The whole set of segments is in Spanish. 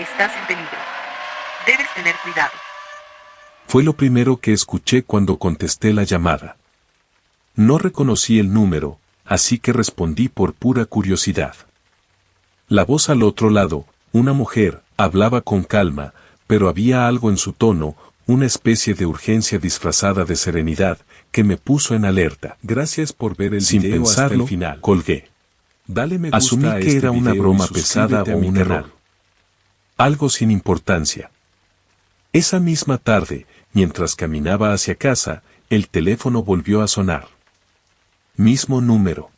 Estás en peligro. Debes tener cuidado. Fue lo primero que escuché cuando contesté la llamada. No reconocí el número, así que respondí por pura curiosidad. La voz al otro lado, una mujer, hablaba con calma, pero había algo en su tono, una especie de urgencia disfrazada de serenidad, que me puso en alerta. Gracias por ver el video. Sin pensarlo, hasta el final, colgué. Dale me gusta. Asumí que este era una broma pesada o un error. Algo sin importancia. Esa misma tarde, mientras caminaba hacia casa, el teléfono volvió a sonar. Mismo número.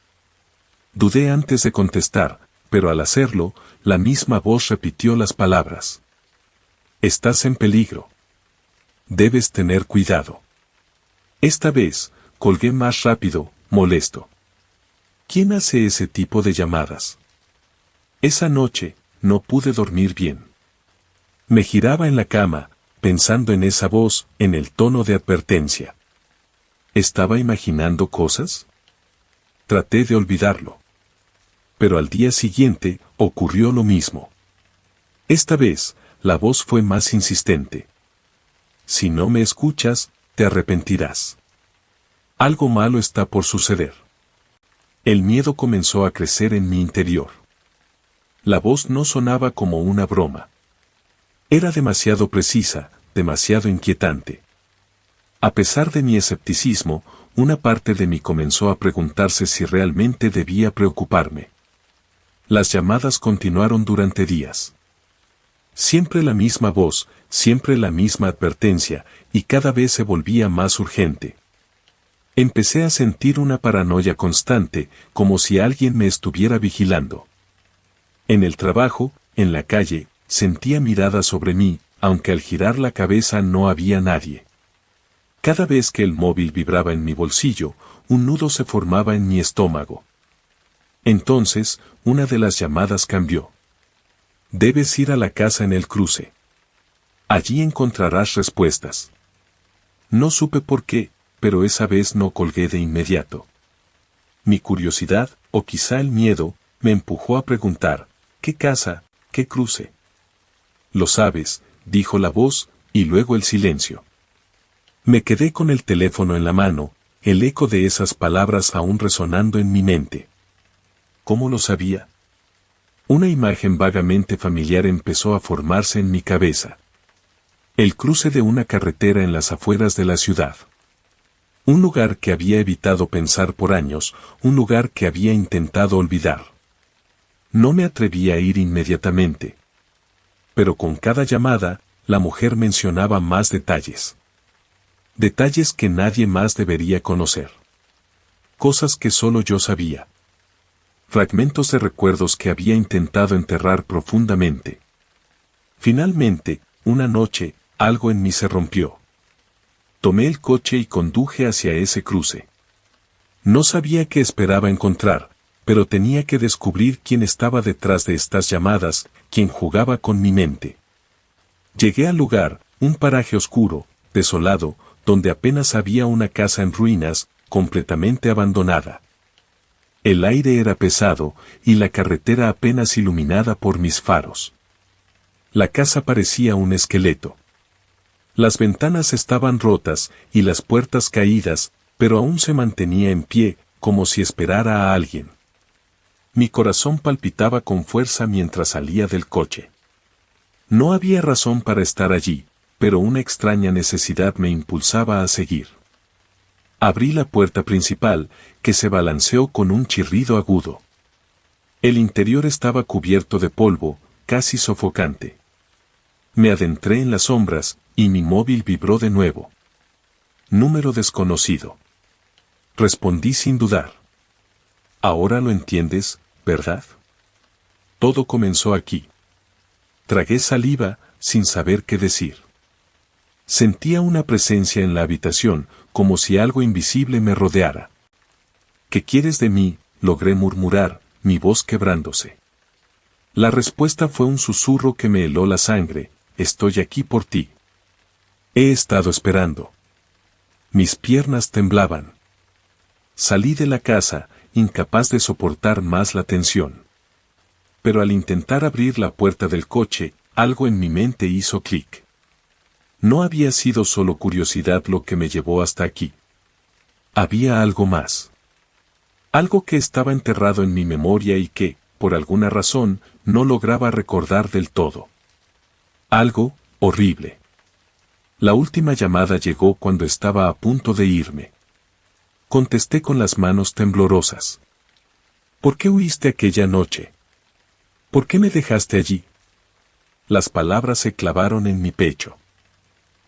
Dudé antes de contestar, pero al hacerlo, la misma voz repitió las palabras. Estás en peligro. Debes tener cuidado. Esta vez, colgué más rápido, molesto. ¿Quién hace ese tipo de llamadas? Esa noche, no pude dormir bien. Me giraba en la cama, pensando en esa voz, en el tono de advertencia. ¿Estaba imaginando cosas? Traté de olvidarlo. Pero al día siguiente, ocurrió lo mismo. Esta vez, la voz fue más insistente. Si no me escuchas, te arrepentirás. Algo malo está por suceder. El miedo comenzó a crecer en mi interior. La voz no sonaba como una broma. Era demasiado precisa, demasiado inquietante. A pesar de mi escepticismo, una parte de mí comenzó a preguntarse si realmente debía preocuparme. Las llamadas continuaron durante días. Siempre la misma voz, siempre la misma advertencia, y cada vez se volvía más urgente. Empecé a sentir una paranoia constante, como si alguien me estuviera vigilando. En el trabajo, en la calle, sentía miradas sobre mí, aunque al girar la cabeza no había nadie. Cada vez que el móvil vibraba en mi bolsillo, un nudo se formaba en mi estómago. Entonces, una de las llamadas cambió. Debes ir a la casa en el cruce. Allí encontrarás respuestas. No supe por qué, pero esa vez no colgué de inmediato. Mi curiosidad, o quizá el miedo, me empujó a preguntar, ¿qué casa, qué cruce? Lo sabes, dijo la voz, y luego el silencio. Me quedé con el teléfono en la mano, el eco de esas palabras aún resonando en mi mente. ¿Cómo lo sabía? Una imagen vagamente familiar empezó a formarse en mi cabeza. El cruce de una carretera en las afueras de la ciudad. Un lugar que había evitado pensar por años, un lugar que había intentado olvidar. No me atreví a ir inmediatamente. Pero con cada llamada, la mujer mencionaba más detalles. Detalles que nadie más debería conocer. Cosas que solo yo sabía. Fragmentos de recuerdos que había intentado enterrar profundamente. Finalmente, una noche, algo en mí se rompió. Tomé el coche y conduje hacia ese cruce. No sabía qué esperaba encontrar, pero tenía que descubrir quién estaba detrás de estas llamadas, quién jugaba con mi mente. Llegué al lugar, un paraje oscuro, desolado, donde apenas había una casa en ruinas, completamente abandonada. El aire era pesado, y la carretera apenas iluminada por mis faros. La casa parecía un esqueleto. Las ventanas estaban rotas, y las puertas caídas, pero aún se mantenía en pie, como si esperara a alguien. Mi corazón palpitaba con fuerza mientras salía del coche. No había razón para estar allí, pero una extraña necesidad me impulsaba a seguir. Abrí la puerta principal, que se balanceó con un chirrido agudo. El interior estaba cubierto de polvo, casi sofocante. Me adentré en las sombras, y mi móvil vibró de nuevo. Número desconocido. Respondí sin dudar. Ahora lo entiendes, ¿verdad? Todo comenzó aquí. Tragué saliva, sin saber qué decir. Sentía una presencia en la habitación, como si algo invisible me rodeara. ¿Qué quieres de mí?, logré murmurar, mi voz quebrándose. La respuesta fue un susurro que me heló la sangre, estoy aquí por ti. He estado esperando. Mis piernas temblaban. Salí de la casa, incapaz de soportar más la tensión. Pero al intentar abrir la puerta del coche, algo en mi mente hizo clic. No había sido solo curiosidad lo que me llevó hasta aquí. Había algo más. Algo que estaba enterrado en mi memoria y que, por alguna razón, no lograba recordar del todo. Algo horrible. La última llamada llegó cuando estaba a punto de irme. Contesté con las manos temblorosas. ¿Por qué huiste aquella noche? ¿Por qué me dejaste allí? Las palabras se clavaron en mi pecho.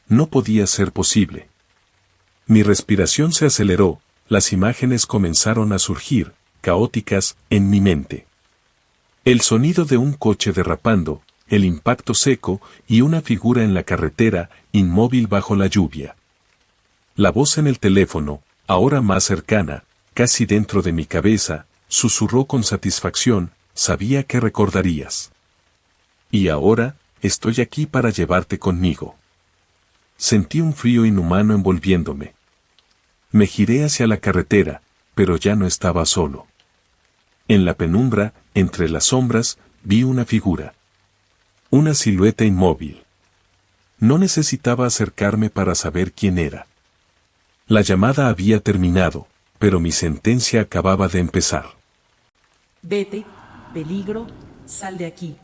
No podía ser posible. Mi respiración se aceleró, las imágenes comenzaron a surgir, caóticas, en mi mente. El sonido de un coche derrapando, el impacto seco y una figura en la carretera, inmóvil bajo la lluvia. La voz en el teléfono, ahora más cercana, casi dentro de mi cabeza, susurró con satisfacción, sabía que recordarías. Y ahora, estoy aquí para llevarte conmigo. Sentí un frío inhumano envolviéndome. Me giré hacia la carretera, pero ya no estaba solo. En la penumbra, entre las sombras, vi una figura. Una silueta inmóvil. No necesitaba acercarme para saber quién era. La llamada había terminado, pero mi sentencia acababa de empezar. Vete, peligro, sal de aquí.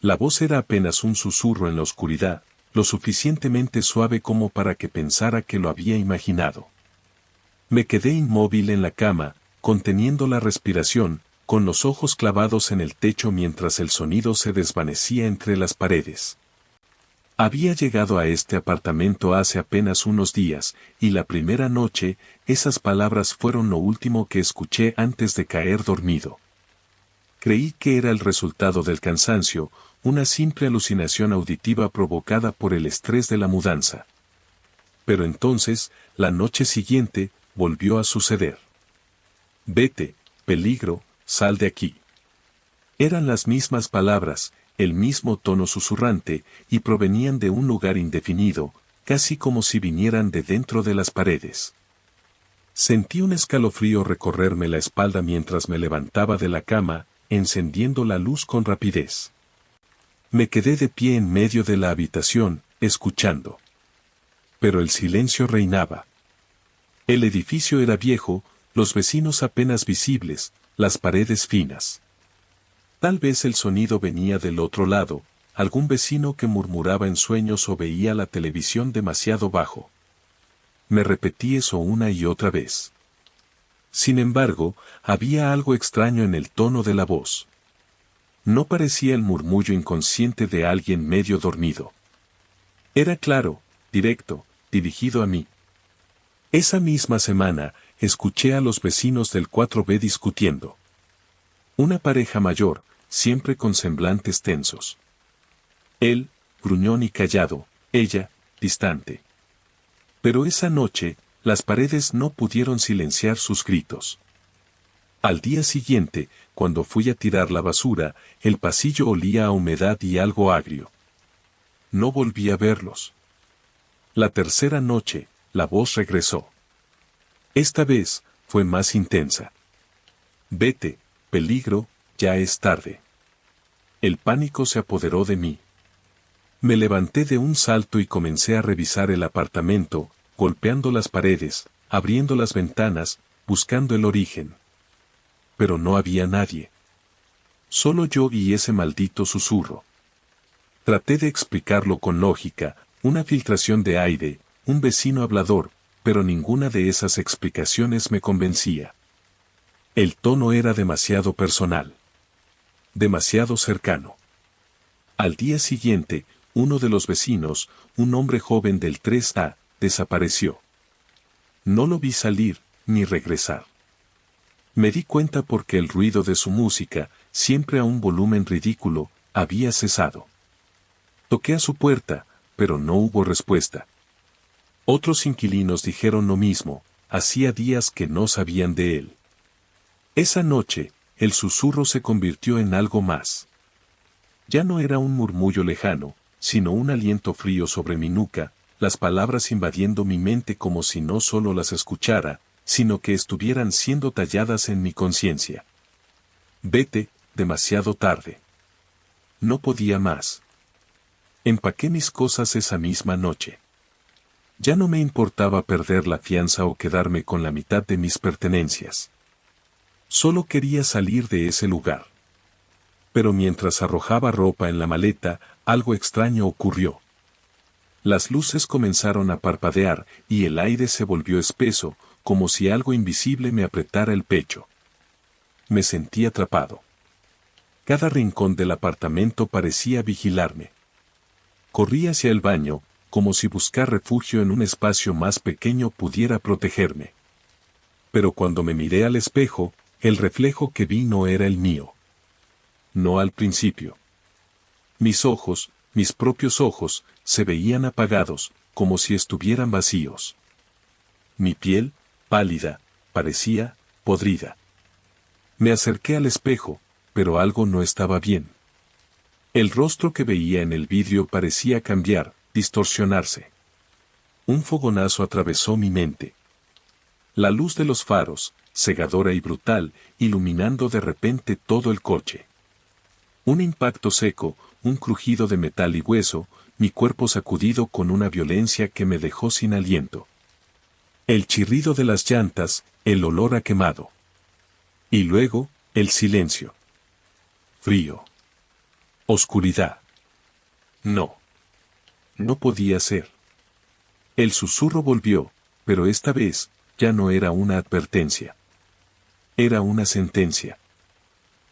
La voz era apenas un susurro en la oscuridad, lo suficientemente suave como para que pensara que lo había imaginado. Me quedé inmóvil en la cama, conteniendo la respiración, con los ojos clavados en el techo mientras el sonido se desvanecía entre las paredes. Había llegado a este apartamento hace apenas unos días, y la primera noche, esas palabras fueron lo último que escuché antes de caer dormido. Creí que era el resultado del cansancio, una simple alucinación auditiva provocada por el estrés de la mudanza. Pero entonces, la noche siguiente, volvió a suceder. Vete, peligro, sal de aquí. Eran las mismas palabras, el mismo tono susurrante, y provenían de un lugar indefinido, casi como si vinieran de dentro de las paredes. Sentí un escalofrío recorrerme la espalda mientras me levantaba de la cama, encendiendo la luz con rapidez. Me quedé de pie en medio de la habitación, escuchando. Pero el silencio reinaba. El edificio era viejo, los vecinos apenas visibles, las paredes finas. Tal vez el sonido venía del otro lado, algún vecino que murmuraba en sueños o veía la televisión demasiado bajo. Me repetí eso una y otra vez. Sin embargo, había algo extraño en el tono de la voz. No parecía el murmullo inconsciente de alguien medio dormido. Era claro, directo, dirigido a mí. Esa misma semana, escuché a los vecinos del 4B discutiendo. Una pareja mayor, siempre con semblantes tensos. Él, gruñón y callado, ella, distante. Pero esa noche, las paredes no pudieron silenciar sus gritos. Al día siguiente, cuando fui a tirar la basura, el pasillo olía a humedad y algo agrio. No volví a verlos. La tercera noche, la voz regresó. Esta vez, fue más intensa. Vete, peligro, ya es tarde. El pánico se apoderó de mí. Me levanté de un salto y comencé a revisar el apartamento, golpeando las paredes, abriendo las ventanas, buscando el origen. Pero no había nadie. Solo yo y ese maldito susurro. Traté de explicarlo con lógica, una filtración de aire, un vecino hablador, pero ninguna de esas explicaciones me convencía. El tono era demasiado personal. Demasiado cercano. Al día siguiente, uno de los vecinos, un hombre joven del 3A, desapareció. No lo vi salir, ni regresar. Me di cuenta porque el ruido de su música, siempre a un volumen ridículo, había cesado. Toqué a su puerta, pero no hubo respuesta. Otros inquilinos dijeron lo mismo, hacía días que no sabían de él. Esa noche, el susurro se convirtió en algo más. Ya no era un murmullo lejano, sino un aliento frío sobre mi nuca, las palabras invadiendo mi mente como si no solo las escuchara, sino que estuvieran siendo talladas en mi conciencia. Vete, demasiado tarde. No podía más. Empaqué mis cosas esa misma noche. Ya no me importaba perder la fianza o quedarme con la mitad de mis pertenencias. Solo quería salir de ese lugar. Pero mientras arrojaba ropa en la maleta, algo extraño ocurrió. Las luces comenzaron a parpadear y el aire se volvió espeso, como si algo invisible me apretara el pecho. Me sentí atrapado. Cada rincón del apartamento parecía vigilarme. Corrí hacia el baño, como si buscar refugio en un espacio más pequeño pudiera protegerme. Pero cuando me miré al espejo, el reflejo que vi no era el mío. No al principio. Mis ojos, mis propios ojos, se veían apagados, como si estuvieran vacíos. Mi piel, pálida, parecía podrida. Me acerqué al espejo, pero algo no estaba bien. El rostro que veía en el vidrio parecía cambiar, distorsionarse. Un fogonazo atravesó mi mente. La luz de los faros, cegadora y brutal, iluminando de repente todo el coche. Un impacto seco, un crujido de metal y hueso, mi cuerpo sacudido con una violencia que me dejó sin aliento. El chirrido de las llantas, el olor a quemado. Y luego, el silencio. Frío. Oscuridad. No. No podía ser. El susurro volvió, pero esta vez, ya no era una advertencia. Era una sentencia.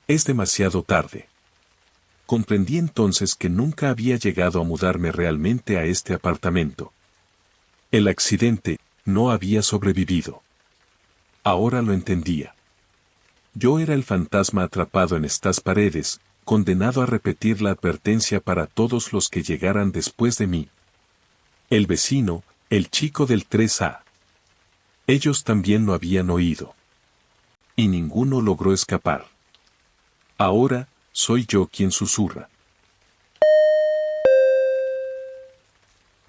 Es demasiado tarde. Comprendí entonces que nunca había llegado a mudarme realmente a este apartamento. El accidente no había sobrevivido. Ahora lo entendía. Yo era el fantasma atrapado en estas paredes, condenado a repetir la advertencia para todos los que llegaran después de mí. El vecino, el chico del 3A. Ellos también lo habían oído. Y ninguno logró escapar. Ahora, soy yo quien susurra.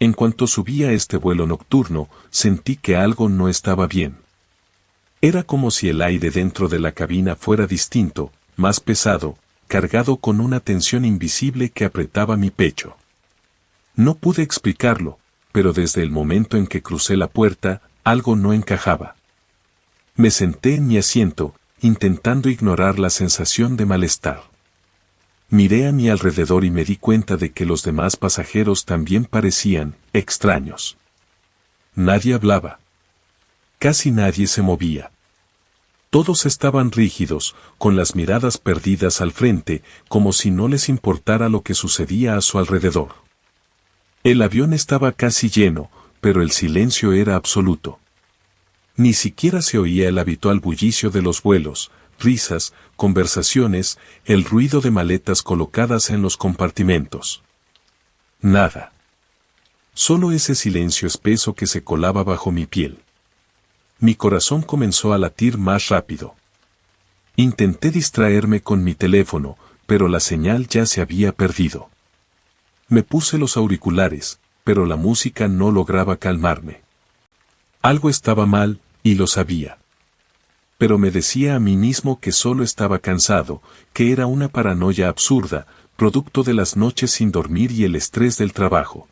En cuanto subí a este vuelo nocturno, sentí que algo no estaba bien. Era como si el aire dentro de la cabina fuera distinto, más pesado, cargado con una tensión invisible que apretaba mi pecho. No pude explicarlo, pero desde el momento en que crucé la puerta, algo no encajaba. Me senté en mi asiento, intentando ignorar la sensación de malestar. Miré a mi alrededor y me di cuenta de que los demás pasajeros también parecían extraños. Nadie hablaba. Casi nadie se movía. Todos estaban rígidos, con las miradas perdidas al frente, como si no les importara lo que sucedía a su alrededor. El avión estaba casi lleno, pero el silencio era absoluto. Ni siquiera se oía el habitual bullicio de los vuelos, risas, conversaciones, el ruido de maletas colocadas en los compartimentos. Nada. Solo ese silencio espeso que se colaba bajo mi piel. Mi corazón comenzó a latir más rápido. Intenté distraerme con mi teléfono, pero la señal ya se había perdido. Me puse los auriculares, pero la música no lograba calmarme. Algo estaba mal, y lo sabía. Pero me decía a mí mismo que solo estaba cansado, que era una paranoia absurda, producto de las noches sin dormir y el estrés del trabajo.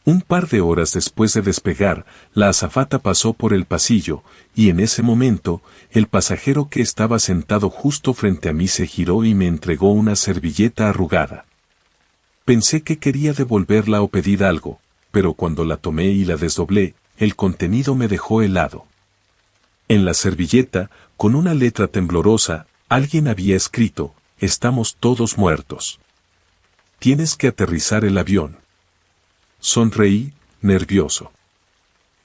Un par de horas después de despegar, la azafata pasó por el pasillo, y en ese momento, el pasajero que estaba sentado justo frente a mí se giró y me entregó una servilleta arrugada. Pensé que quería devolverla o pedir algo, pero cuando la tomé y la desdoblé, el contenido me dejó helado. En la servilleta, con una letra temblorosa, alguien había escrito: "Estamos todos muertos. Tienes que aterrizar el avión". Sonreí, nervioso.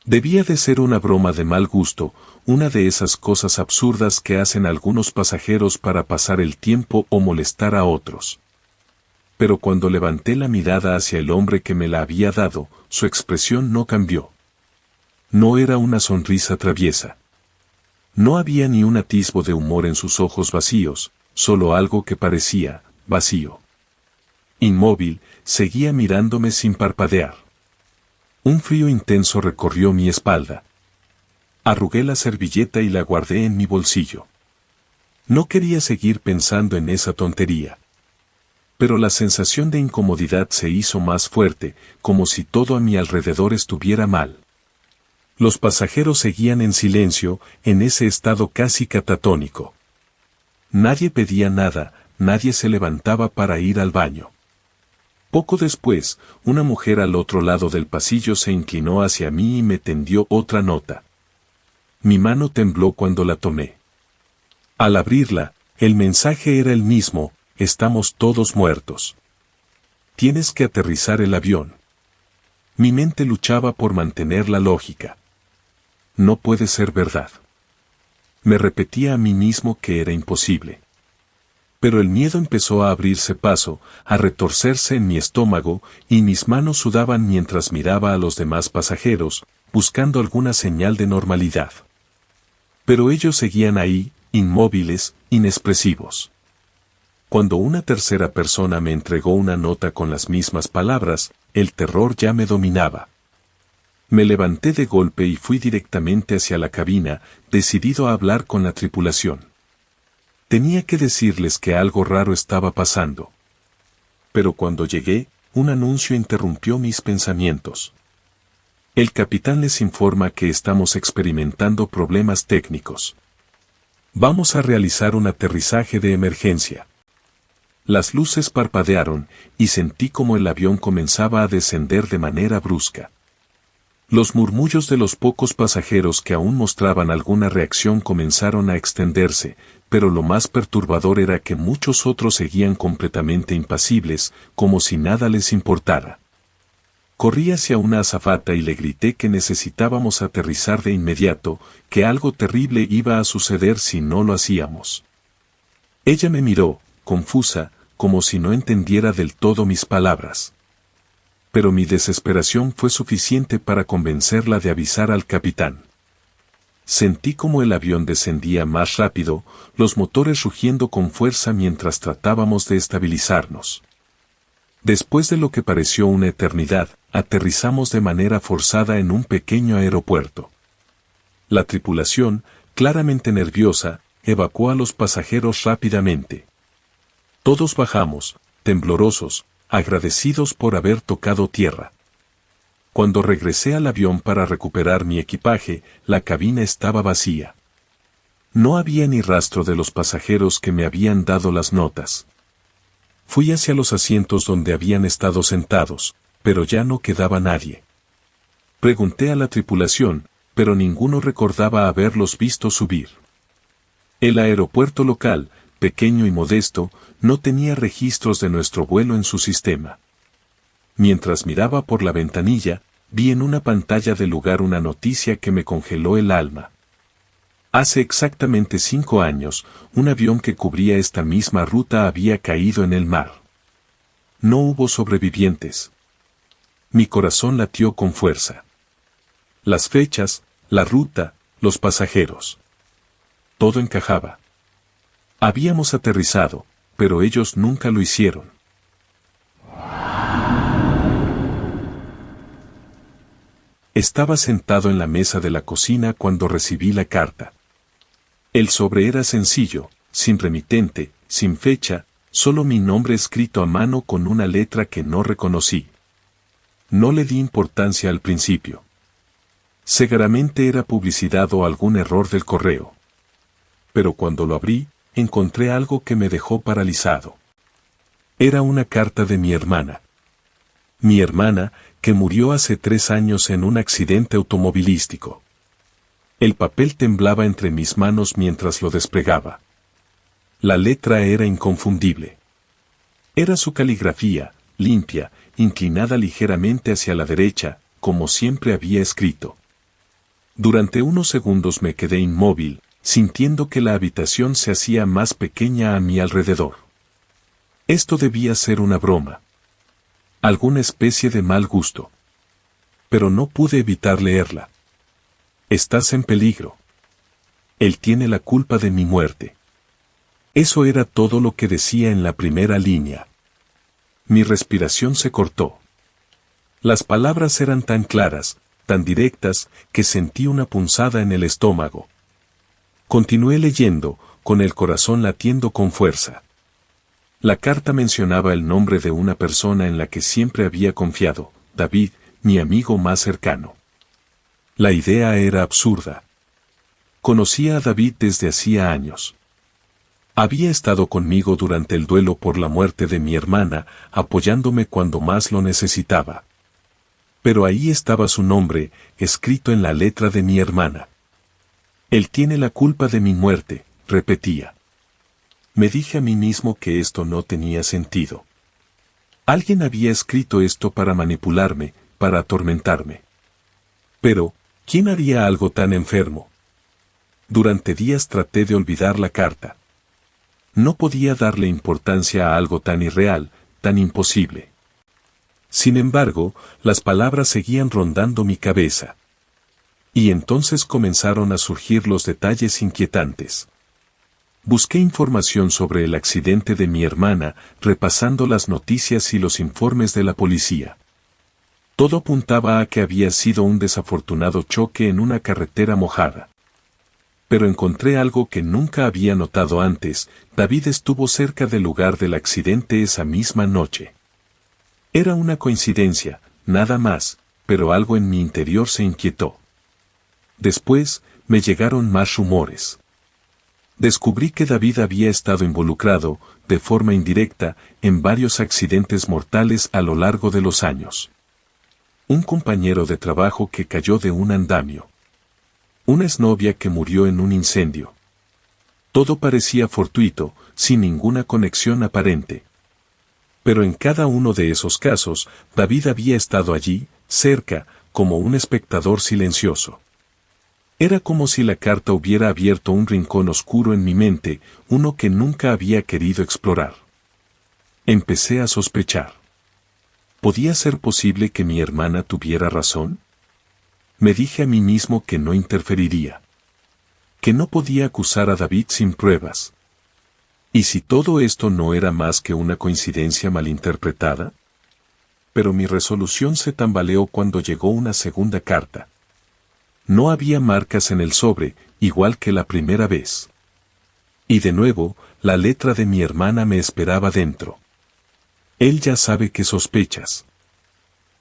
Debía de ser una broma de mal gusto, una de esas cosas absurdas que hacen algunos pasajeros para pasar el tiempo o molestar a otros. Pero cuando levanté la mirada hacia el hombre que me la había dado, su expresión no cambió. No era una sonrisa traviesa. No había ni un atisbo de humor en sus ojos vacíos, solo algo que parecía vacío. Inmóvil, seguía mirándome sin parpadear. Un frío intenso recorrió mi espalda. Arrugué la servilleta y la guardé en mi bolsillo. No quería seguir pensando en esa tontería. pero la sensación de incomodidad se hizo más fuerte, como si todo a mi alrededor estuviera mal. Los pasajeros seguían en silencio, en ese estado casi catatónico. Nadie pedía nada, nadie se levantaba para ir al baño. Poco después, una mujer al otro lado del pasillo se inclinó hacia mí y me tendió otra nota. Mi mano tembló cuando la tomé. Al abrirla, el mensaje era el mismo: estamos todos muertos. Tienes que aterrizar el avión. Mi mente luchaba por mantener la lógica. No puede ser verdad. Me repetía a mí mismo que era imposible. Pero el miedo empezó a abrirse paso, a retorcerse en mi estómago, y mis manos sudaban mientras miraba a los demás pasajeros, buscando alguna señal de normalidad. Pero ellos seguían ahí, inmóviles, inexpresivos. Cuando una tercera persona me entregó una nota con las mismas palabras, el terror ya me dominaba. Me levanté de golpe y fui directamente hacia la cabina, decidido a hablar con la tripulación. Tenía que decirles que algo raro estaba pasando. Pero cuando llegué, un anuncio interrumpió mis pensamientos. El capitán les informa que estamos experimentando problemas técnicos. Vamos a realizar un aterrizaje de emergencia. Las luces parpadearon y sentí como el avión comenzaba a descender de manera brusca. Los murmullos de los pocos pasajeros que aún mostraban alguna reacción comenzaron a extenderse, pero lo más perturbador era que muchos otros seguían completamente impasibles, como si nada les importara. Corrí hacia una azafata y le grité que necesitábamos aterrizar de inmediato, que algo terrible iba a suceder si no lo hacíamos. Ella me miró, confusa, como si no entendiera del todo mis palabras. Pero mi desesperación fue suficiente para convencerla de avisar al capitán. Sentí como el avión descendía más rápido, los motores rugiendo con fuerza mientras tratábamos de estabilizarnos. Después de lo que pareció una eternidad, aterrizamos de manera forzada en un pequeño aeropuerto. La tripulación, claramente nerviosa, evacuó a los pasajeros rápidamente. Todos bajamos, temblorosos, agradecidos por haber tocado tierra. Cuando regresé al avión para recuperar mi equipaje, la cabina estaba vacía. No había ni rastro de los pasajeros que me habían dado las notas. Fui hacia los asientos donde habían estado sentados, pero ya no quedaba nadie. Pregunté a la tripulación, pero ninguno recordaba haberlos visto subir. El aeropuerto local, pequeño y modesto, no tenía registros de nuestro vuelo en su sistema. Mientras miraba por la ventanilla, vi en una pantalla del lugar una noticia que me congeló el alma. Hace exactamente 5 años, un avión que cubría esta misma ruta había caído en el mar. No hubo sobrevivientes. Mi corazón latió con fuerza. Las fechas, la ruta, los pasajeros. Todo encajaba. Habíamos aterrizado, pero ellos nunca lo hicieron. Estaba sentado en la mesa de la cocina cuando recibí la carta. El sobre era sencillo, sin remitente, sin fecha, solo mi nombre escrito a mano con una letra que no reconocí. No le di importancia al principio. Seguramente era publicidad o algún error del correo. Pero cuando lo abrí, encontré algo que me dejó paralizado. Era una carta de mi hermana. Mi hermana, que murió hace 3 años en un accidente automovilístico. El papel temblaba entre mis manos mientras lo desplegaba. La letra era inconfundible. Era su caligrafía, limpia, inclinada ligeramente hacia la derecha, como siempre había escrito. Durante unos segundos me quedé inmóvil, sintiendo que la habitación se hacía más pequeña a mi alrededor. Esto debía ser una broma. Alguna especie de mal gusto. Pero no pude evitar leerla. Estás en peligro. Él tiene la culpa de mi muerte. Eso era todo lo que decía en la primera línea. Mi respiración se cortó. Las palabras eran tan claras, tan directas, que sentí una punzada en el estómago. Continué leyendo, con el corazón latiendo con fuerza. La carta mencionaba el nombre de una persona en la que siempre había confiado, David, mi amigo más cercano. La idea era absurda. Conocía a David desde hacía años. Había estado conmigo durante el duelo por la muerte de mi hermana, apoyándome cuando más lo necesitaba. Pero ahí estaba su nombre, escrito en la letra de mi hermana. Él tiene la culpa de mi muerte, repetía. Me dije a mí mismo que esto no tenía sentido. Alguien había escrito esto para manipularme, para atormentarme. Pero, ¿quién haría algo tan enfermo? Durante días traté de olvidar la carta. No podía darle importancia a algo tan irreal, tan imposible. Sin embargo, las palabras seguían rondando mi cabeza. Y entonces comenzaron a surgir los detalles inquietantes. Busqué información sobre el accidente de mi hermana, repasando las noticias y los informes de la policía. Todo apuntaba a que había sido un desafortunado choque en una carretera mojada. Pero encontré algo que nunca había notado antes: David estuvo cerca del lugar del accidente esa misma noche. Era una coincidencia, nada más, pero algo en mi interior se inquietó. Después, me llegaron más rumores. Descubrí que David había estado involucrado, de forma indirecta, en varios accidentes mortales a lo largo de los años. Un compañero de trabajo que cayó de un andamio. Una exnovia que murió en un incendio. Todo parecía fortuito, sin ninguna conexión aparente. Pero en cada uno de esos casos, David había estado allí, cerca, como un espectador silencioso. Era como si la carta hubiera abierto un rincón oscuro en mi mente, uno que nunca había querido explorar. Empecé a sospechar. ¿Podía ser posible que mi hermana tuviera razón? Me dije a mí mismo que no interferiría. Que no podía acusar a David sin pruebas. ¿Y si todo esto no era más que una coincidencia malinterpretada? Pero mi resolución se tambaleó cuando llegó una segunda carta. No había marcas en el sobre, igual que la primera vez. Y de nuevo, la letra de mi hermana me esperaba dentro. Él ya sabe que sospechas.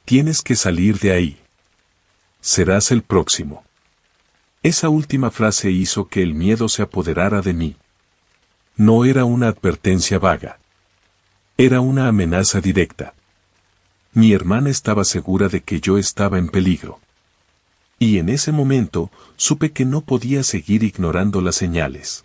Tienes que salir de ahí. Serás el próximo. Esa última frase hizo que el miedo se apoderara de mí. No era una advertencia vaga. Era una amenaza directa. Mi hermana estaba segura de que yo estaba en peligro. Y en ese momento, supe que no podía seguir ignorando las señales.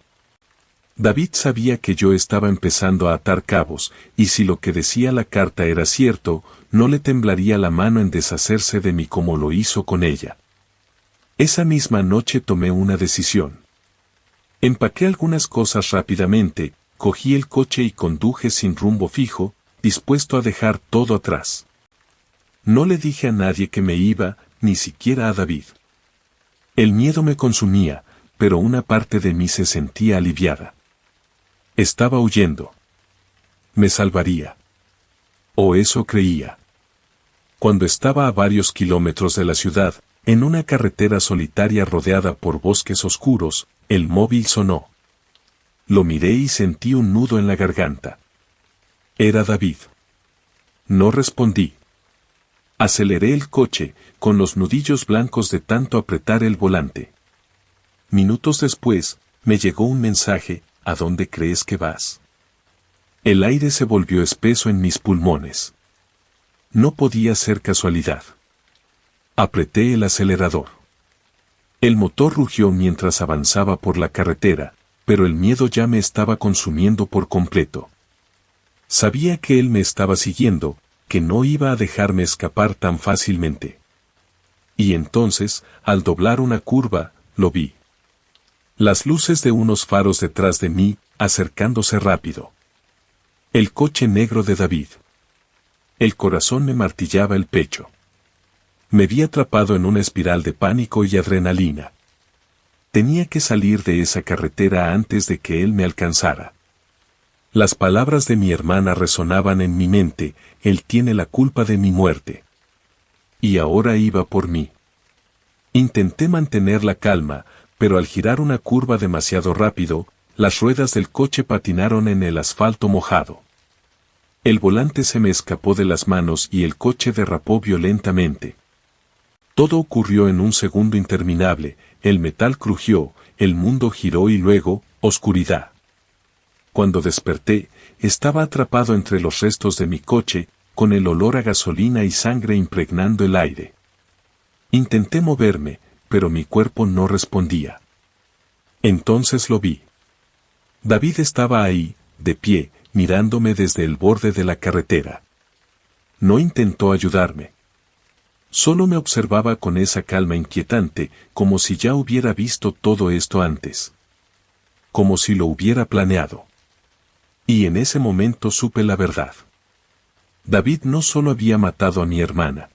David sabía que yo estaba empezando a atar cabos, y si lo que decía la carta era cierto, no le temblaría la mano en deshacerse de mí como lo hizo con ella. Esa misma noche tomé una decisión. Empaqué algunas cosas rápidamente, cogí el coche y conduje sin rumbo fijo, dispuesto a dejar todo atrás. No le dije a nadie que me iba, ni siquiera a David. El miedo me consumía, pero una parte de mí se sentía aliviada. Estaba huyendo. Me salvaría. O eso creía. Cuando estaba a varios kilómetros de la ciudad, en una carretera solitaria rodeada por bosques oscuros, el móvil sonó. Lo miré y sentí un nudo en la garganta. Era David. No respondí. Aceleré el coche, con los nudillos blancos de tanto apretar el volante. Minutos después, me llegó un mensaje: ¿a dónde crees que vas? El aire se volvió espeso en mis pulmones. No podía ser casualidad. Apreté el acelerador. El motor rugió mientras avanzaba por la carretera, pero el miedo ya me estaba consumiendo por completo. Sabía que él me estaba siguiendo, que no iba a dejarme escapar tan fácilmente. Y entonces, al doblar una curva, lo vi. Las luces de unos faros detrás de mí, acercándose rápido. El coche negro de David. El corazón me martillaba el pecho. Me vi atrapado en una espiral de pánico y adrenalina. Tenía que salir de esa carretera antes de que él me alcanzara. Las palabras de mi hermana resonaban en mi mente: él tiene la culpa de mi muerte. Y ahora iba por mí. Intenté mantener la calma, pero al girar una curva demasiado rápido, las ruedas del coche patinaron en el asfalto mojado. El volante se me escapó de las manos y el coche derrapó violentamente. Todo ocurrió en un segundo interminable, el metal crujió, el mundo giró y luego, oscuridad. Cuando desperté, estaba atrapado entre los restos de mi coche, con el olor a gasolina y sangre impregnando el aire. Intenté moverme, pero mi cuerpo no respondía. Entonces lo vi. David estaba ahí, de pie, mirándome desde el borde de la carretera. No intentó ayudarme. Solo me observaba con esa calma inquietante, como si ya hubiera visto todo esto antes. Como si lo hubiera planeado. Y en ese momento supe la verdad. David no solo había matado a mi hermana.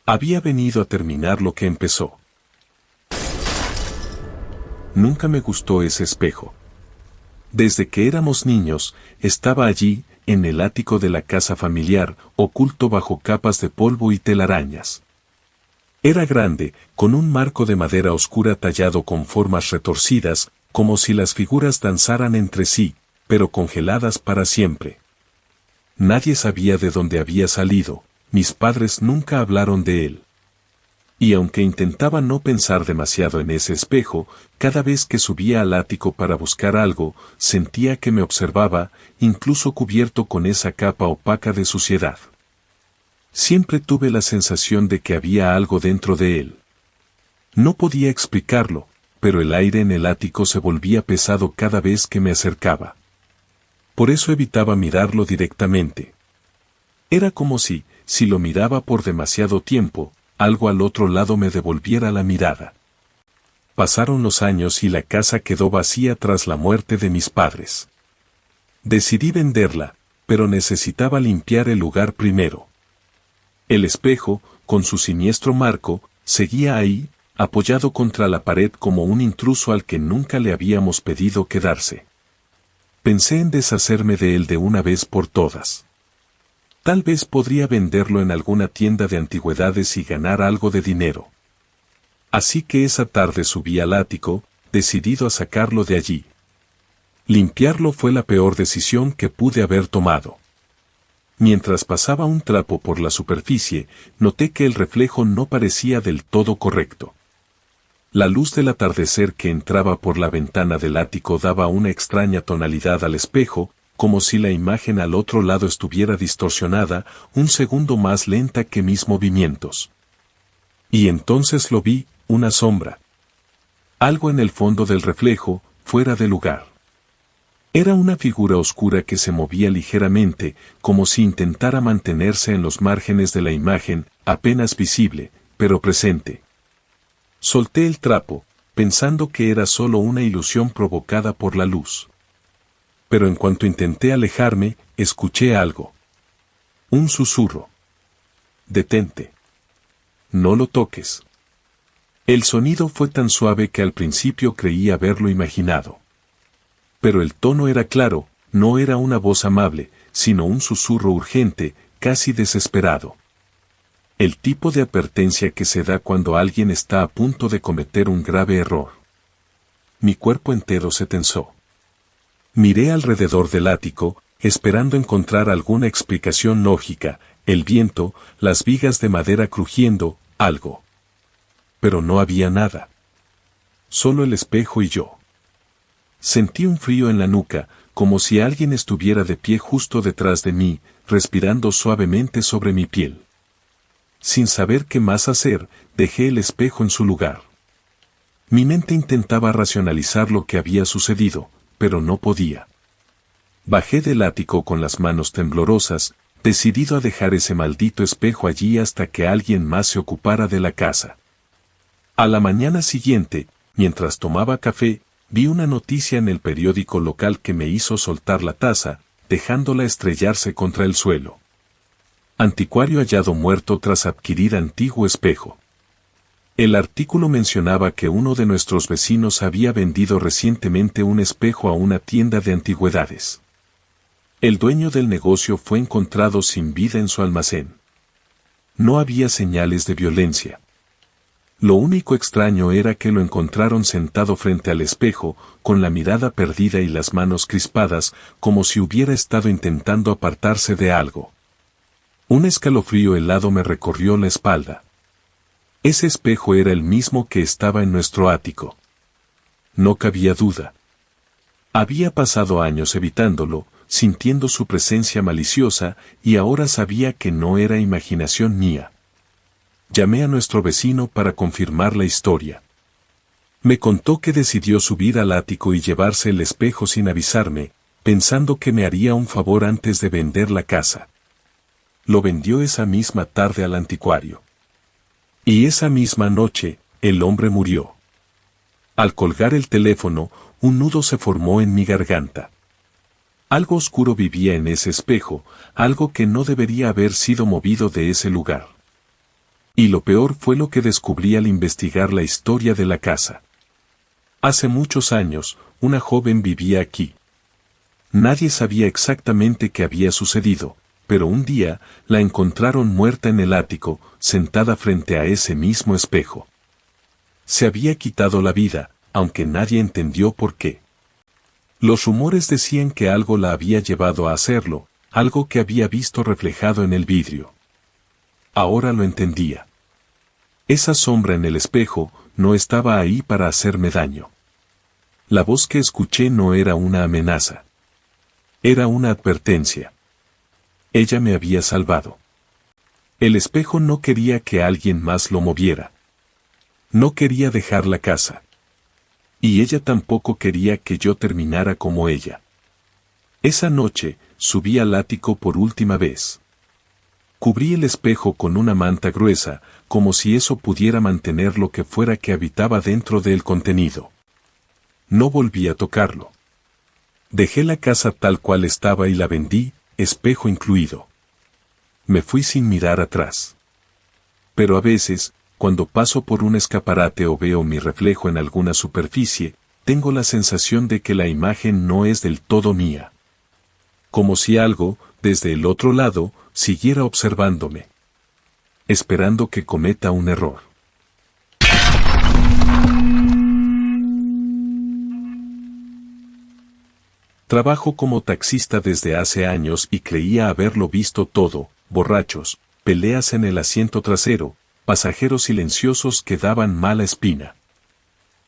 Había venido a terminar lo que empezó. Nunca me gustó ese espejo. Desde que éramos niños, estaba allí, en el ático de la casa familiar, oculto bajo capas de polvo y telarañas. Era grande, con un marco de madera oscura tallado con formas retorcidas, como si las figuras danzaran entre sí, pero congeladas para siempre. Nadie sabía de dónde había salido, mis padres nunca hablaron de él. Y aunque intentaba no pensar demasiado en ese espejo, cada vez que subía al ático para buscar algo, sentía que me observaba, incluso cubierto con esa capa opaca de suciedad. Siempre tuve la sensación de que había algo dentro de él. No podía explicarlo, pero el aire en el ático se volvía pesado cada vez que me acercaba. Por eso evitaba mirarlo directamente. Era como si lo miraba por demasiado tiempo, algo al otro lado me devolviera la mirada. Pasaron los años y la casa quedó vacía tras la muerte de mis padres. Decidí venderla, pero necesitaba limpiar el lugar primero. El espejo, con su siniestro marco, seguía ahí, apoyado contra la pared como un intruso al que nunca le habíamos pedido quedarse. Pensé en deshacerme de él de una vez por todas. Tal vez podría venderlo en alguna tienda de antigüedades y ganar algo de dinero. Así que esa tarde subí al ático, decidido a sacarlo de allí. Limpiarlo fue la peor decisión que pude haber tomado. Mientras pasaba un trapo por la superficie, noté que el reflejo no parecía del todo correcto. La luz del atardecer que entraba por la ventana del ático daba una extraña tonalidad al espejo, como si la imagen al otro lado estuviera distorsionada, un segundo más lenta que mis movimientos. Y entonces lo vi, una sombra. Algo en el fondo del reflejo, fuera de lugar. Era una figura oscura que se movía ligeramente, como si intentara mantenerse en los márgenes de la imagen, apenas visible, pero presente. Solté el trapo, pensando que era solo una ilusión provocada por la luz. Pero en cuanto intenté alejarme, escuché algo. Un susurro. Detente. No lo toques. El sonido fue tan suave que al principio creí haberlo imaginado. Pero el tono era claro, no era una voz amable, sino un susurro urgente, casi desesperado. El tipo de advertencia que se da cuando alguien está a punto de cometer un grave error. Mi cuerpo entero se tensó. Miré alrededor del ático, esperando encontrar alguna explicación lógica, el viento, las vigas de madera crujiendo, algo. Pero no había nada. Solo el espejo y yo. Sentí un frío en la nuca, como si alguien estuviera de pie justo detrás de mí, respirando suavemente sobre mi piel. Sin saber qué más hacer, dejé el espejo en su lugar. Mi mente intentaba racionalizar lo que había sucedido, pero no podía. Bajé del ático con las manos temblorosas, decidido a dejar ese maldito espejo allí hasta que alguien más se ocupara de la casa. A la mañana siguiente, mientras tomaba café, vi una noticia en el periódico local que me hizo soltar la taza, dejándola estrellarse contra el suelo. Anticuario hallado muerto tras adquirir antiguo espejo. El artículo mencionaba que uno de nuestros vecinos había vendido recientemente un espejo a una tienda de antigüedades. El dueño del negocio fue encontrado sin vida en su almacén. No había señales de violencia. Lo único extraño era que lo encontraron sentado frente al espejo, con la mirada perdida y las manos crispadas, como si hubiera estado intentando apartarse de algo. Un escalofrío helado me recorrió la espalda. Ese espejo era el mismo que estaba en nuestro ático. No cabía duda. Había pasado años evitándolo, sintiendo su presencia maliciosa, y ahora sabía que no era imaginación mía. Llamé a nuestro vecino para confirmar la historia. Me contó que decidió subir al ático y llevarse el espejo sin avisarme, pensando que me haría un favor antes de vender la casa. Lo vendió esa misma tarde al anticuario. Y esa misma noche, el hombre murió. Al colgar el teléfono, un nudo se formó en mi garganta. Algo oscuro vivía en ese espejo, algo que no debería haber sido movido de ese lugar. Y lo peor fue lo que descubrí al investigar la historia de la casa. Hace muchos años, una joven vivía aquí. Nadie sabía exactamente qué había sucedido, pero un día, la encontraron muerta en el ático, sentada frente a ese mismo espejo. Se había quitado la vida, aunque nadie entendió por qué. Los rumores decían que algo la había llevado a hacerlo, algo que había visto reflejado en el vidrio. Ahora lo entendía. Esa sombra en el espejo no estaba ahí para hacerme daño. La voz que escuché no era una amenaza. Era una advertencia. Ella me había salvado. El espejo no quería que alguien más lo moviera. No quería dejar la casa. Y ella tampoco quería que yo terminara como ella. Esa noche, subí al ático por última vez. Cubrí el espejo con una manta gruesa, como si eso pudiera mantener lo que fuera que habitaba dentro del contenido. No volví a tocarlo. Dejé la casa tal cual estaba y la vendí, espejo incluido. Me fui sin mirar atrás. Pero a veces, cuando paso por un escaparate o veo mi reflejo en alguna superficie, tengo la sensación de que la imagen no es del todo mía. Como si algo, desde el otro lado, siguiera observándome. Esperando que cometa un error. Trabajo como taxista desde hace años y creía haberlo visto todo: borrachos, peleas en el asiento trasero, pasajeros silenciosos que daban mala espina.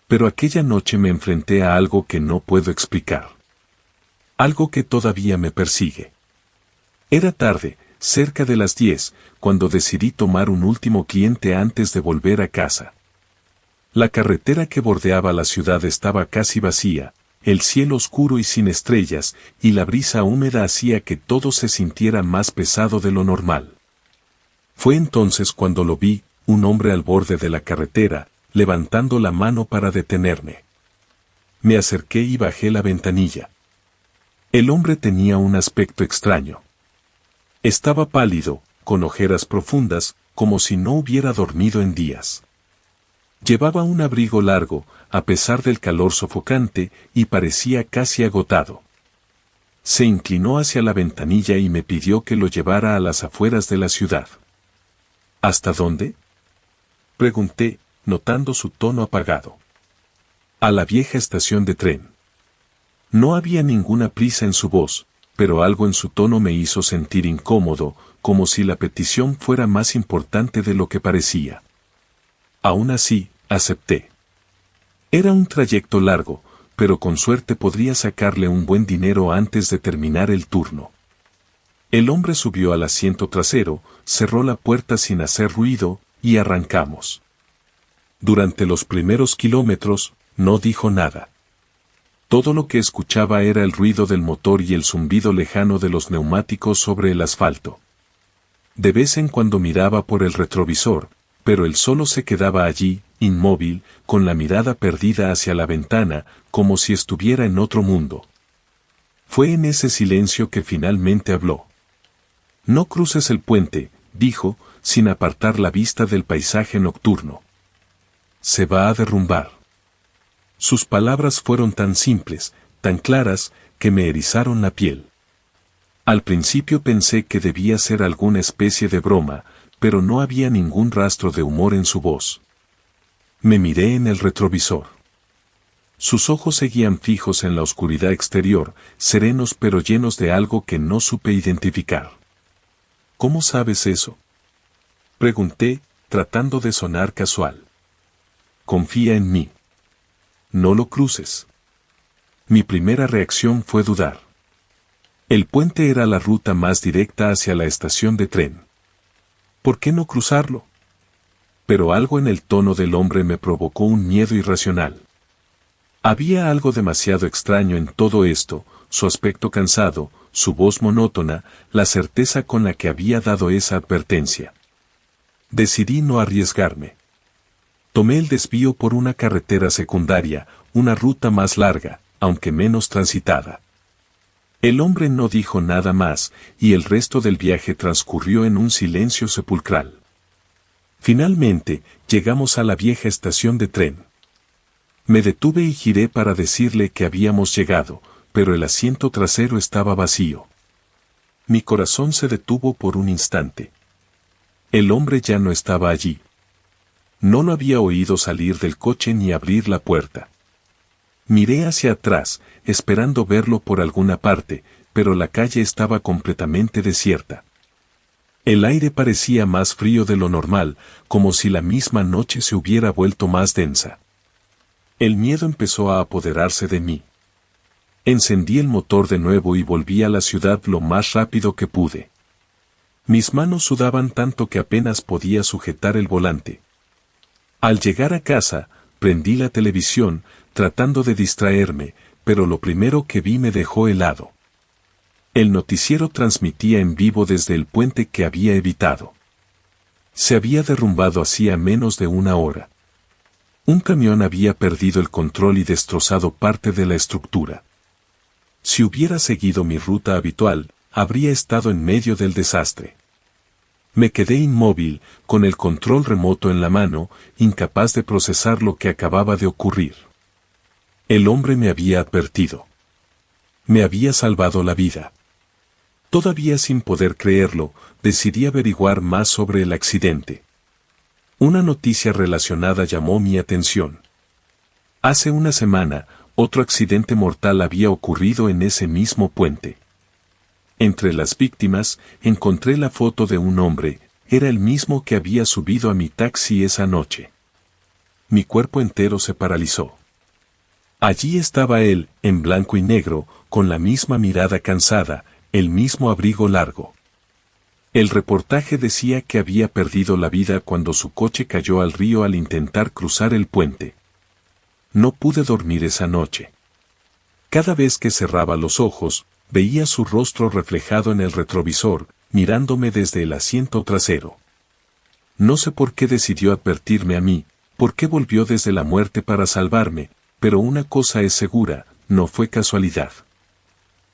Pero aquella noche me enfrenté a algo que no puedo explicar. Algo que todavía me persigue. Era tarde, cerca de las 10, cuando decidí tomar un último cliente antes de volver a casa. La carretera que bordeaba la ciudad estaba casi vacía, el cielo oscuro y sin estrellas, y la brisa húmeda hacía que todo se sintiera más pesado de lo normal. Fue entonces cuando lo vi, un hombre al borde de la carretera, levantando la mano para detenerme. Me acerqué y bajé la ventanilla. El hombre tenía un aspecto extraño. Estaba pálido, con ojeras profundas, como si no hubiera dormido en días. Llevaba un abrigo largo, a pesar del calor sofocante, y parecía casi agotado. Se inclinó hacia la ventanilla y me pidió que lo llevara a las afueras de la ciudad. ¿Hasta dónde?, pregunté, notando su tono apagado. A la vieja estación de tren. No había ninguna prisa en su voz, pero algo en su tono me hizo sentir incómodo, como si la petición fuera más importante de lo que parecía. Aún así, acepté. Era un trayecto largo, pero con suerte podría sacarle un buen dinero antes de terminar el turno. El hombre subió al asiento trasero, cerró la puerta sin hacer ruido, y arrancamos. Durante los primeros kilómetros, no dijo nada. Todo lo que escuchaba era el ruido del motor y el zumbido lejano de los neumáticos sobre el asfalto. De vez en cuando miraba por el retrovisor, pero él solo se quedaba allí, inmóvil, con la mirada perdida hacia la ventana, como si estuviera en otro mundo. Fue en ese silencio que finalmente habló. «No cruces el puente», dijo, sin apartar la vista del paisaje nocturno. «Se va a derrumbar». Sus palabras fueron tan simples, tan claras, que me erizaron la piel. Al principio pensé que debía ser alguna especie de broma, pero no había ningún rastro de humor en su voz. Me miré en el retrovisor. Sus ojos seguían fijos en la oscuridad exterior, serenos pero llenos de algo que no supe identificar. ¿Cómo sabes eso?, pregunté, tratando de sonar casual. Confía en mí. No lo cruces. Mi primera reacción fue dudar. El puente era la ruta más directa hacia la estación de tren. ¿Por qué no cruzarlo? Pero algo en el tono del hombre me provocó un miedo irracional. Había algo demasiado extraño en todo esto, su aspecto cansado, su voz monótona, la certeza con la que había dado esa advertencia. Decidí no arriesgarme. Tomé el desvío por una carretera secundaria, una ruta más larga, aunque menos transitada. El hombre no dijo nada más, y el resto del viaje transcurrió en un silencio sepulcral. Finalmente, llegamos a la vieja estación de tren. Me detuve y giré para decirle que habíamos llegado, pero el asiento trasero estaba vacío. Mi corazón se detuvo por un instante. El hombre ya no estaba allí. No lo había oído salir del coche ni abrir la puerta. Miré hacia atrás, esperando verlo por alguna parte, pero la calle estaba completamente desierta. El aire parecía más frío de lo normal, como si la misma noche se hubiera vuelto más densa. El miedo empezó a apoderarse de mí. Encendí el motor de nuevo y volví a la ciudad lo más rápido que pude. Mis manos sudaban tanto que apenas podía sujetar el volante. Al llegar a casa, prendí la televisión, tratando de distraerme, pero lo primero que vi me dejó helado. El noticiero transmitía en vivo desde el puente que había evitado. Se había derrumbado hacía menos de una hora. Un camión había perdido el control y destrozado parte de la estructura. Si hubiera seguido mi ruta habitual, habría estado en medio del desastre. Me quedé inmóvil, con el control remoto en la mano, incapaz de procesar lo que acababa de ocurrir. El hombre me había advertido. Me había salvado la vida. Todavía sin poder creerlo, decidí averiguar más sobre el accidente. Una noticia relacionada llamó mi atención. Hace una semana, otro accidente mortal había ocurrido en ese mismo puente. Entre las víctimas, encontré la foto de un hombre, era el mismo que había subido a mi taxi esa noche. Mi cuerpo entero se paralizó. Allí estaba él, en blanco y negro, con la misma mirada cansada, el mismo abrigo largo. El reportaje decía que había perdido la vida cuando su coche cayó al río al intentar cruzar el puente. No pude dormir esa noche. Cada vez que cerraba los ojos, veía su rostro reflejado en el retrovisor, mirándome desde el asiento trasero. No sé por qué decidió advertirme a mí, por qué volvió desde la muerte para salvarme, pero una cosa es segura, no fue casualidad.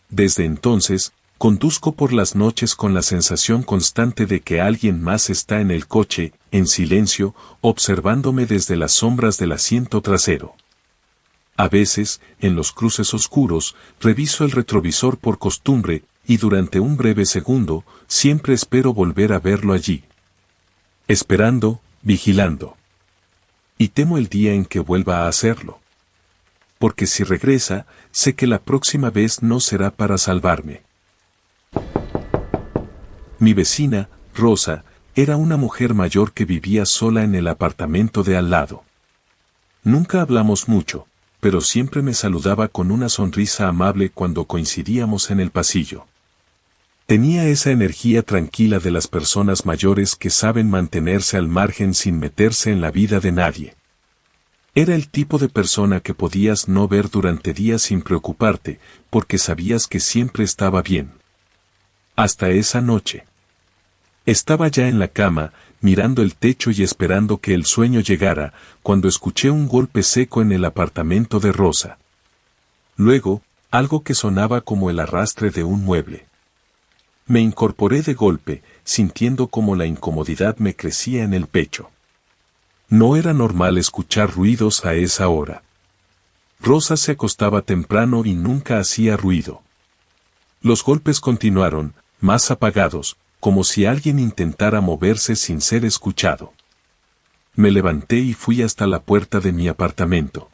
Desde entonces, conduzco por las noches con la sensación constante de que alguien más está en el coche, en silencio, observándome desde las sombras del asiento trasero. A veces, en los cruces oscuros, reviso el retrovisor por costumbre, y durante un breve segundo, siempre espero volver a verlo allí. Esperando, vigilando. Y temo el día en que vuelva a hacerlo. Porque si regresa, sé que la próxima vez no será para salvarme. Mi vecina, Rosa, era una mujer mayor que vivía sola en el apartamento de al lado. Nunca hablamos mucho, pero siempre me saludaba con una sonrisa amable cuando coincidíamos en el pasillo. Tenía esa energía tranquila de las personas mayores que saben mantenerse al margen sin meterse en la vida de nadie. Era el tipo de persona que podías no ver durante días sin preocuparte, porque sabías que siempre estaba bien. Hasta esa noche. Estaba ya en la cama, mirando el techo y esperando que el sueño llegara, cuando escuché un golpe seco en el apartamento de Rosa. Luego, algo que sonaba como el arrastre de un mueble. Me incorporé de golpe, sintiendo como la incomodidad me crecía en el pecho. No era normal escuchar ruidos a esa hora. Rosa se acostaba temprano y nunca hacía ruido. Los golpes continuaron, más apagados, como si alguien intentara moverse sin ser escuchado. Me levanté y fui hasta la puerta de mi apartamento.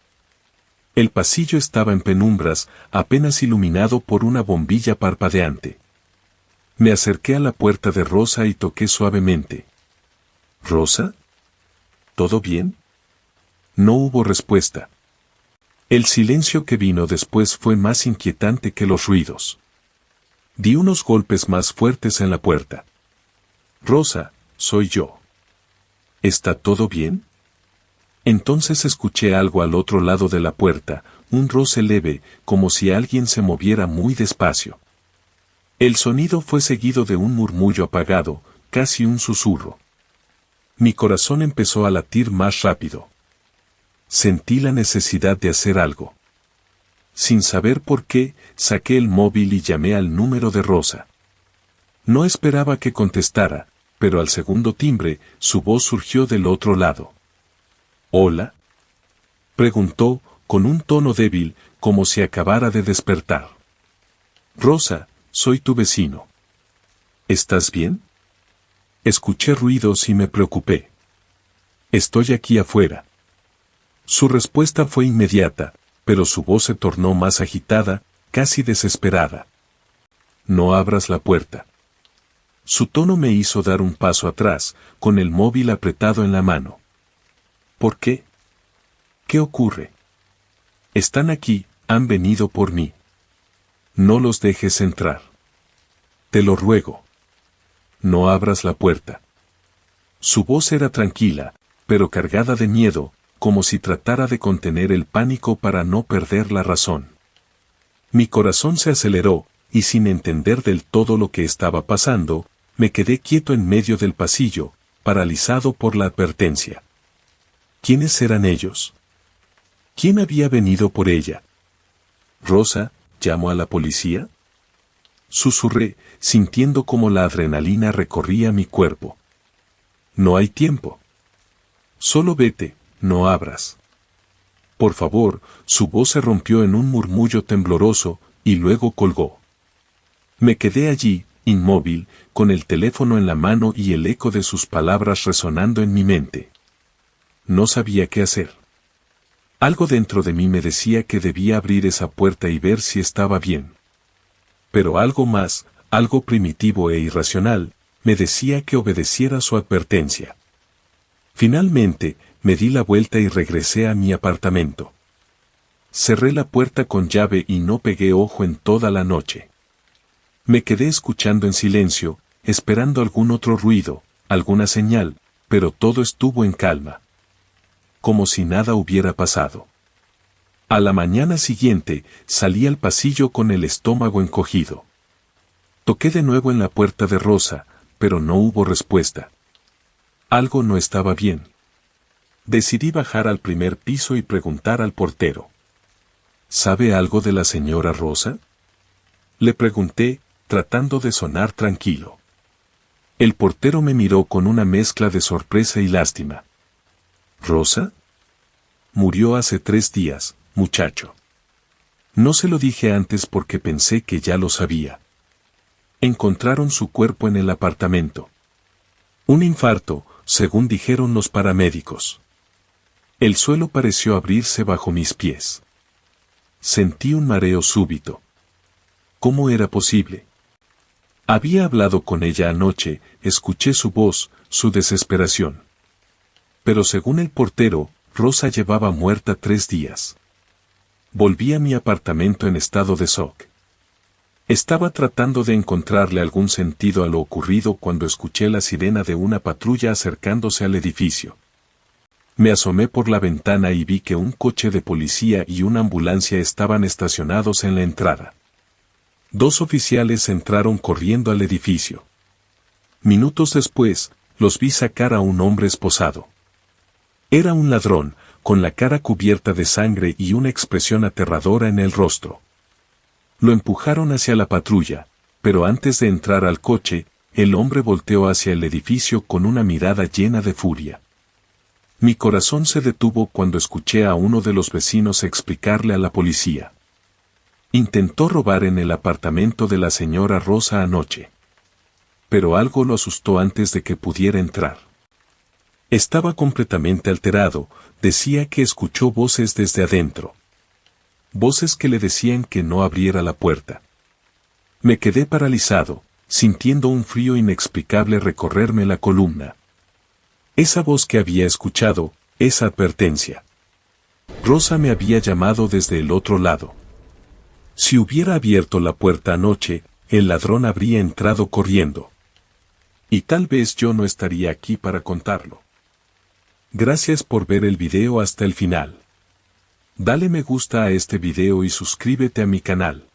El pasillo estaba en penumbras, apenas iluminado por una bombilla parpadeante. Me acerqué a la puerta de Rosa y toqué suavemente. ¿Rosa? ¿Todo bien? No hubo respuesta. El silencio que vino después fue más inquietante que los ruidos. Di unos golpes más fuertes en la puerta. Rosa, soy yo. ¿Está todo bien? Entonces escuché algo al otro lado de la puerta, un roce leve, como si alguien se moviera muy despacio. El sonido fue seguido de un murmullo apagado, casi un susurro. Mi corazón empezó a latir más rápido. Sentí la necesidad de hacer algo. Sin saber por qué, saqué el móvil y llamé al número de Rosa. No esperaba que contestara, pero al segundo timbre, su voz surgió del otro lado. ¿Hola? Preguntó, con un tono débil, como si acabara de despertar. Rosa, soy tu vecino. ¿Estás bien? Escuché ruidos y me preocupé. Estoy aquí afuera. Su respuesta fue inmediata, pero su voz se tornó más agitada, casi desesperada. No abras la puerta. Su tono me hizo dar un paso atrás, con el móvil apretado en la mano. ¿Por qué? ¿Qué ocurre? Están aquí, han venido por mí. No los dejes entrar. Te lo ruego. No abras la puerta. Su voz era tranquila, pero cargada de miedo, como si tratara de contener el pánico para no perder la razón. Mi corazón se aceleró, y sin entender del todo lo que estaba pasando, me quedé quieto en medio del pasillo, paralizado por la advertencia. ¿Quiénes eran ellos? ¿Quién había venido por ella? Rosa, ¿llamo a la policía? Susurré, sintiendo como la adrenalina recorría mi cuerpo. No hay tiempo. Solo vete, no abras. Por favor, su voz se rompió en un murmullo tembloroso, y luego colgó. Me quedé allí, inmóvil, con el teléfono en la mano y el eco de sus palabras resonando en mi mente. No sabía qué hacer. Algo dentro de mí me decía que debía abrir esa puerta y ver si estaba bien. Pero algo más, algo primitivo e irracional, me decía que obedeciera su advertencia. Finalmente, me di la vuelta y regresé a mi apartamento. Cerré la puerta con llave y no pegué ojo en toda la noche. Me quedé escuchando en silencio, esperando algún otro ruido, alguna señal, pero todo estuvo en calma. Como si nada hubiera pasado. A la mañana siguiente, salí al pasillo con el estómago encogido. Toqué de nuevo en la puerta de Rosa, pero no hubo respuesta. Algo no estaba bien. Decidí bajar al primer piso y preguntar al portero. ¿Sabe algo de la señora Rosa? Le pregunté, tratando de sonar tranquilo. El portero me miró con una mezcla de sorpresa y lástima. ¿Rosa? Murió hace 3 días, muchacho. No se lo dije antes porque pensé que ya lo sabía. Encontraron su cuerpo en el apartamento. Un infarto, según dijeron los paramédicos. El suelo pareció abrirse bajo mis pies. Sentí un mareo súbito. ¿Cómo era posible? Había hablado con ella anoche, escuché su voz, su desesperación. Pero según el portero, Rosa llevaba muerta 3 días. Volví a mi apartamento en estado de shock. Estaba tratando de encontrarle algún sentido a lo ocurrido cuando escuché la sirena de una patrulla acercándose al edificio. Me asomé por la ventana y vi que un coche de policía y una ambulancia estaban estacionados en la entrada. 2 oficiales entraron corriendo al edificio. Minutos después, los vi sacar a un hombre esposado. Era un ladrón, con la cara cubierta de sangre y una expresión aterradora en el rostro. Lo empujaron hacia la patrulla, pero antes de entrar al coche, el hombre volteó hacia el edificio con una mirada llena de furia. Mi corazón se detuvo cuando escuché a uno de los vecinos explicarle a la policía. Intentó robar en el apartamento de la señora Rosa anoche. Pero algo lo asustó antes de que pudiera entrar. Estaba completamente alterado, decía que escuchó voces desde adentro. Voces que le decían que no abriera la puerta. Me quedé paralizado, sintiendo un frío inexplicable recorrerme la columna. Esa voz que había escuchado, esa advertencia. Rosa me había llamado desde el otro lado. Si hubiera abierto la puerta anoche, el ladrón habría entrado corriendo. Y tal vez yo no estaría aquí para contarlo. Gracias por ver el video hasta el final. Dale me gusta a este video y suscríbete a mi canal.